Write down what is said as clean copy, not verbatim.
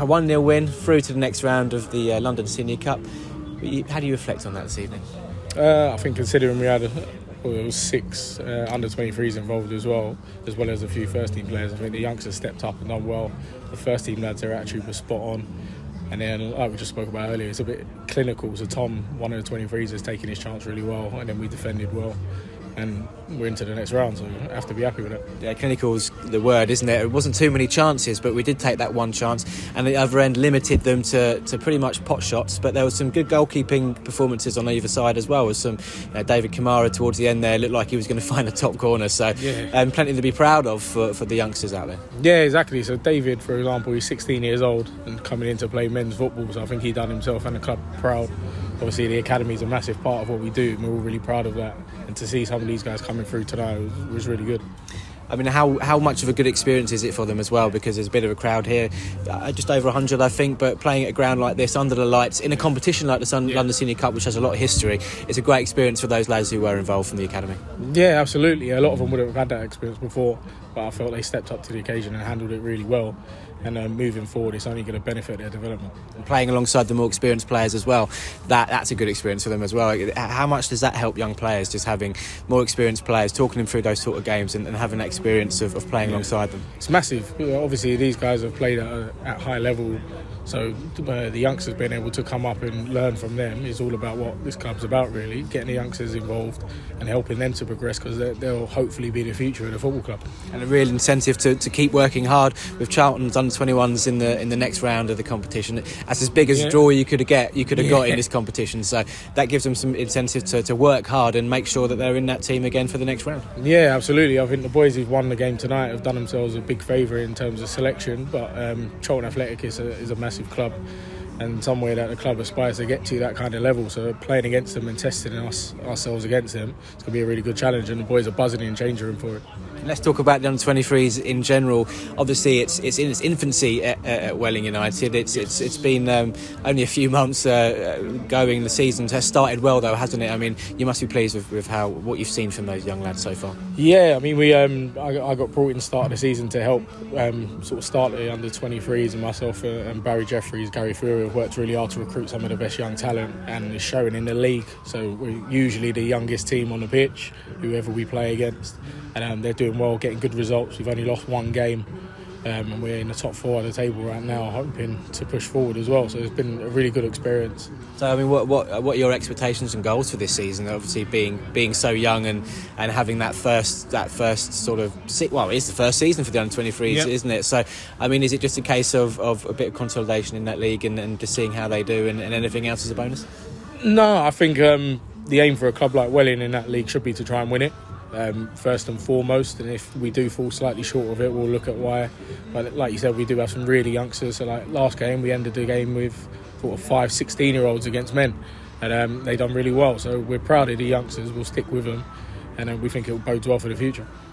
1-0 win through to the next round of the London Senior Cup. How do you reflect on that this evening? I think considering we had there was 6 under-23s involved as well as a few first-team players. I think the youngsters stepped up and done well. The first-team lads, their attitude was spot on. And then, like we just spoke about earlier, it's a bit clinical. So Tom, one of the 23s, has taken his chance really well, and then we defended well. And we're into the next round, so I have to be happy with it. Yeah, clinical's the word, isn't it? It wasn't too many chances, but we did take that one chance, and the other end limited them to pretty much pot shots. But there was some good goalkeeping performances on either side as well. With some David Kamara towards the end there looked like he was going to find a top corner. So plenty to be proud of for the youngsters out there. Yeah, exactly. So David, for example, he's 16 years old and coming in to play men's football. So I think he done himself and the club proud. Obviously, the academy is a massive part of what we do, and we're all really proud of that. And to see some of these guys coming through tonight was really good. I mean, how much of a good experience is it for them as well? Because there's a bit of a crowd here, just over 100, I think. But playing at a ground like this, under the lights, in a competition like the London Senior Cup, which has a lot of history, it's a great experience for those lads who were involved from the academy. Yeah, absolutely. A lot of them wouldn't have had that experience before, but I felt they stepped up to the occasion and handled it really well. And moving forward, it's only going to benefit their development. And playing alongside the more experienced players as well, that's a good experience for them as well. How much does that help young players, just having more experienced players, talking them through those sort of games and having that experience of playing alongside them? It's massive. Obviously, these guys have played at high level, so the youngsters being able to come up and learn from them is all about what this club's about, really. Getting the youngsters involved and helping them to progress, because they'll hopefully be the future of the football club. And a real incentive to keep working hard with Charlton's under-21s in the next round of the competition. That's as big as a draw you could have got in this competition. So that gives them some incentive to work hard and make sure that they're in that team again for the next round. Yeah, absolutely. I think the boys who've won the game tonight have done themselves a big favour in terms of selection. But Charlton Athletic is a massive club, and somewhere that the club aspires to get to that kind of level. So playing against them and testing ourselves against them, it's going to be a really good challenge, and the boys are buzzing in change room for it. Let's talk about the under-23s in general. Obviously, it's in its infancy at Welling United. It's been only a few months going. The season has started well, though, hasn't it? I mean, you must be pleased with what you've seen from those young lads so far. Yeah, I mean, I got brought in the start of the season to help sort of start the under-23s, and myself and Barry Jeffries, Gary Fury have worked really hard to recruit some of the best young talent, and it's showing in the league. So we're usually the youngest team on the pitch, whoever we play against. And they're doing well, getting good results. We've only lost one game, and we're in the top 4 of the table right now, hoping to push forward as well. So it's been a really good experience. So I mean, what are your expectations and goals for this season? Obviously, being so young and having that first sort of it's the first season for the under-23s, isn't it? So I mean, is it just a case of a bit of consolidation in that league and just seeing how they do, and anything else is a bonus? No, I think the aim for a club like Welling in that league should be to try and win it. First and foremost, and if we do fall slightly short of it, we'll look at why. But like you said, we do have some really youngsters. So like last game, we ended the game with 5 16-year-olds against men, and they done really well. So we're proud of the youngsters. We'll stick with them, and we think it bodes well for the future.